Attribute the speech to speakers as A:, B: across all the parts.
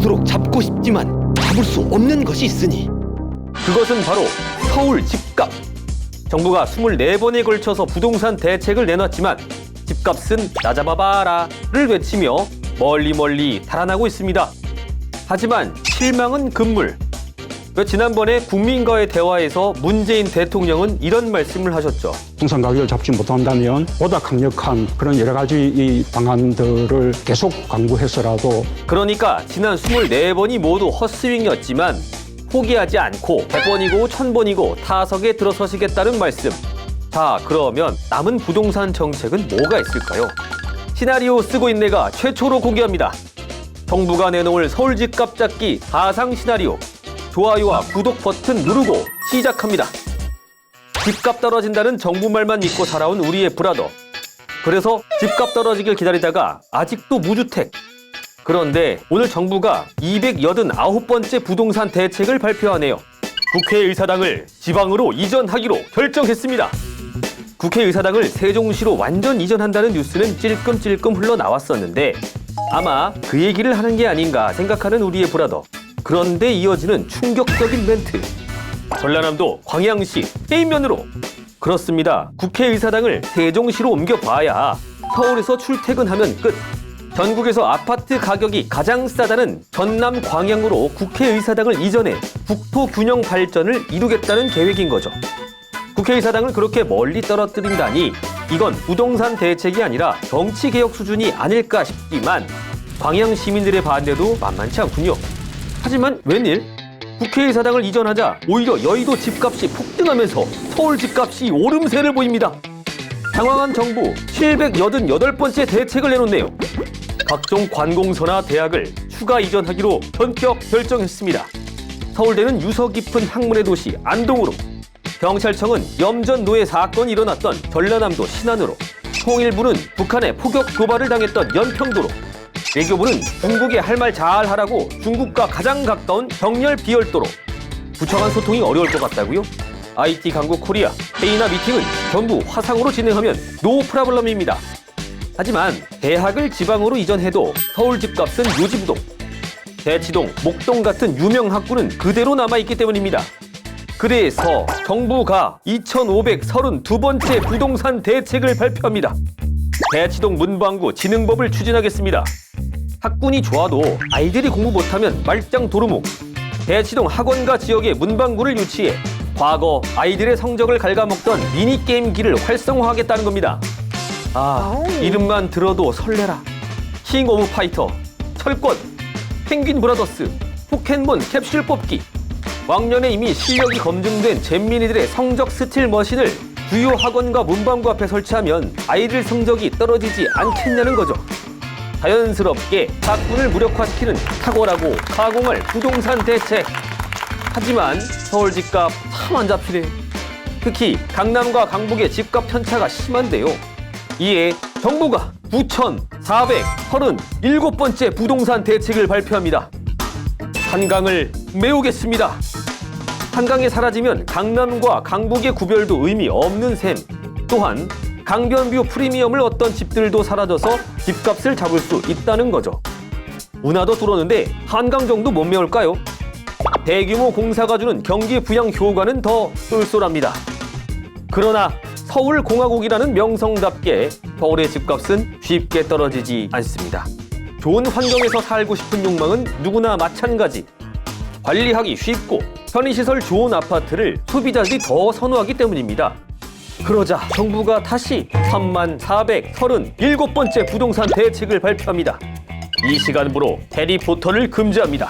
A: 죽도록 잡고 싶지만 잡을 수 없는 것이 있으니
B: 그것은 바로 서울 집값. 정부가 24번에 걸쳐서 부동산 대책을 내놨지만 집값은 나 잡아봐라를 외치며 멀리 달아나고 있습니다. 하지만 실망은 금물. 지난번에 국민과의 대화에서 문재인 대통령은 이런 말씀을 하셨죠.
C: 부동산 가격을 잡지 못한다면 보다 강력한 그런 여러 가지 이 방안들을 계속 강구해서라도,
B: 그러니까 지난 24번이 모두 헛스윙이었지만 포기하지 않고 100번이고 1000번이고 타석에 들어서시겠다는 말씀. 자, 그러면 남은 부동산 정책은 뭐가 있을까요? 시나리오 쓰고 있네가 최초로 공개합니다. 정부가 내놓을 서울 집값 잡기 4상 시나리오. 좋아요와 구독 버튼 누르고 시작합니다. 집값 떨어진다는 정부 말만 믿고 살아온 우리의 브라더. 그래서 집값 떨어지길 기다리다가 아직도 무주택. 그런데 오늘 정부가 289번째 부동산 대책을 발표하네요. 국회의사당을 지방으로 이전하기로 결정했습니다. 국회의사당을 세종시로 완전 이전한다는 뉴스는 찔끔찔끔 흘러나왔었는데 아마 그 얘기를 하는 게 아닌가 생각하는 우리의 브라더. 그런데 이어지는 충격적인 멘트. 전라남도 광양시 해인면으로. 그렇습니다. 국회의사당을 세종시로 옮겨봐야 서울에서 출퇴근하면 끝. 전국에서 아파트 가격이 가장 싸다는 전남 광양으로 국회의사당을 이전해 국토 균형 발전을 이루겠다는 계획인 거죠. 국회의사당을 그렇게 멀리 떨어뜨린다니 이건 부동산 대책이 아니라 정치개혁 수준이 아닐까 싶지만 광양 시민들의 반대도 만만치 않군요. 하지만 웬일? 국회의사당을 이전하자 오히려 여의도 집값이 폭등하면서 서울 집값이 오름세를 보입니다. 당황한 정부 788번째 대책을 내놓네요. 각종 관공서나 대학을 추가 이전하기로 전격 결정했습니다. 서울대는 유서 깊은 학문의 도시 안동으로, 경찰청은 염전 노예 사건이 일어났던 전라남도 신안으로, 통일부는 북한에 포격 도발을 당했던 연평도로, 외교부는 중국에 할 말 잘하라고 중국과 가장 가까운 정렬 비열도로. 부처 간 소통이 어려울 것 같다고요? IT 강국 코리아 회의나 미팅은 전부 화상으로 진행하면 노 프라블럼입니다. 하지만 대학을 지방으로 이전해도 서울 집값은 요지부동. 대치동, 목동 같은 유명 학구는 그대로 남아있기 때문입니다. 그래서 정부가 2532번째 부동산 대책을 발표합니다. 대치동 문방구 진흥법을 추진하겠습니다. 학군이 좋아도 아이들이 공부 못하면 말짱 도루묵. 대치동 학원가 지역에 문방구를 유치해 과거 아이들의 성적을 갉아먹던 미니게임기를 활성화하겠다는 겁니다. 이름만 들어도 설레라. 킹 오브 파이터, 철권, 펭귄 브라더스, 포켓몬 캡슐 뽑기. 왕년에 이미 실력이 검증된 잼민이들의 성적 스틸 머신을 주요 학원과 문방구 앞에 설치하면 아이들 성적이 떨어지지 않겠냐는 거죠. 자연스럽게 학군을 무력화시키는 탁월하고 가공할 부동산 대책. 하지만 서울 집값 참 안 잡히네. 특히 강남과 강북의 집값 편차가 심한데요. 이에 정부가 9,437번째 부동산 대책을 발표합니다. 한강을 메우겠습니다. 한강이 사라지면 강남과 강북의 구별도 의미 없는 셈. 또한 강변뷰 프리미엄을 얻던 집들도 사라져서 집값을 잡을 수 있다는 거죠. 운하도 뚫었는데 한강 정도 못 메울까요? 대규모 공사가 주는 경기 부양 효과는 더 쏠쏠합니다. 그러나 서울공화국이라는 명성답게 서울의 집값은 쉽게 떨어지지 않습니다. 좋은 환경에서 살고 싶은 욕망은 누구나 마찬가지. 관리하기 쉽고 편의시설 좋은 아파트를 소비자들이 더 선호하기 때문입니다. 그러자 정부가 다시 3437번째 부동산 대책을 발표합니다. 이 시간부로 해리포터를 금지합니다.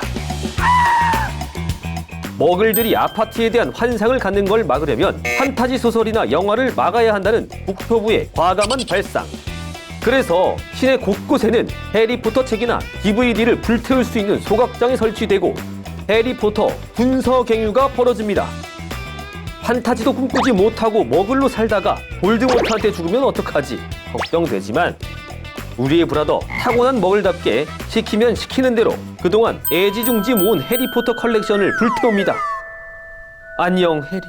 B: 머글들이 아파트에 대한 환상을 갖는 걸 막으려면 판타지 소설이나 영화를 막아야 한다는 국토부의 과감한 발상. 그래서 시내 곳곳에는 해리포터 책이나 DVD를 불태울 수 있는 소각장이 설치되고 해리포터 군서 갱유가 벌어집니다. 판타지도 꿈꾸지 못하고 머글로 살다가 볼드모트한테 죽으면 어떡하지 걱정되지만 우리의 브라더 타고난 머글답게 시키면 시키는 대로 그동안 애지중지 모은 해리포터 컬렉션을 불태웁니다. 안녕 해리,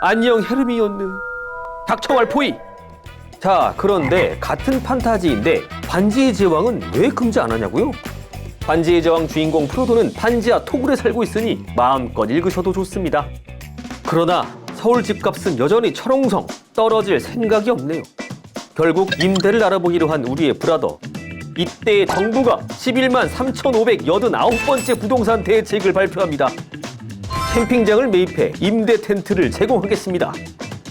B: 안녕 헤르미온느, 닥쳐 말포이. 자, 그런데 같은 판타지인데 반지의 제왕은 왜 금지 안 하냐고요? 반지의 제왕 주인공 프로도는 판지아 토굴에 살고 있으니 마음껏 읽으셔도 좋습니다. 그러나 서울 집값은 여전히 철옹성, 떨어질 생각이 없네요. 결국 임대를 알아보기로 한 우리의 브라더. 이때 정부가 11만 3,589번째 부동산 대책을 발표합니다. 캠핑장을 매입해 임대 텐트를 제공하겠습니다.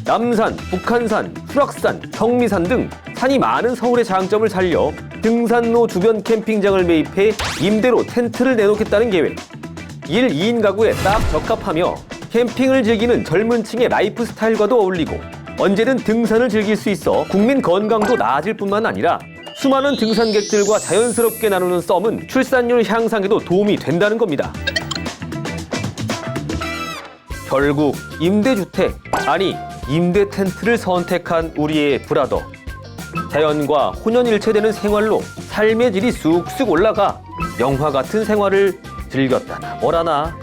B: 남산, 북한산, 수락산, 경미산 등 산이 많은 서울의 장점을 살려 등산로 주변 캠핑장을 매입해 임대로 텐트를 내놓겠다는 계획. 1, 2인 가구에 딱 적합하며 캠핑을 즐기는 젊은 층의 라이프 스타일과도 어울리고 언제든 등산을 즐길 수 있어 국민 건강도 나아질 뿐만 아니라 수많은 등산객들과 자연스럽게 나누는 썸은 출산율 향상에도 도움이 된다는 겁니다. 결국 임대주택, 아니 임대 텐트를 선택한 우리의 브라더. 자연과 혼연일체되는 생활로 삶의 질이 쑥쑥 올라가 영화 같은 생활을 즐겼다나 뭐라나.